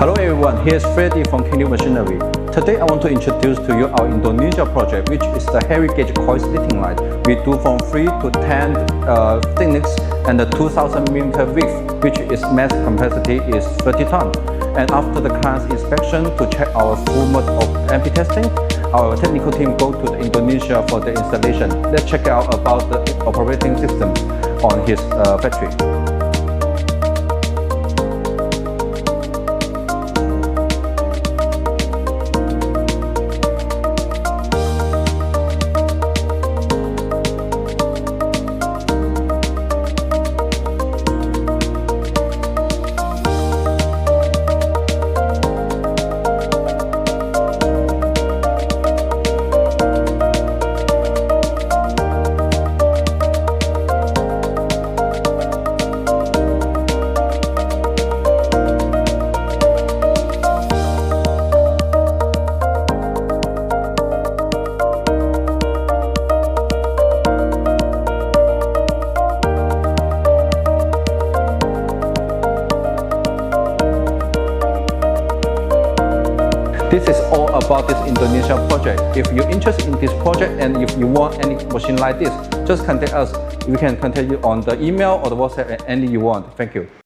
Hello everyone, here's Freddy from King Machinery. Today I want to introduce to you our Indonesia project, which is the heavy gauge coil slitting line. We do from 3 to 10 thickness and a 2000 mm width, which is mass capacity is 30 ton. And after the client's inspection to check our full mode of MP testing, our technical team go to Indonesia for the installation. Let's check out about the operating system on his factory. This is all about this Indonesia project. If you're interested in this project and if you want any machine like this, just contact us. We can contact you on the email or the WhatsApp, any you want. Thank you.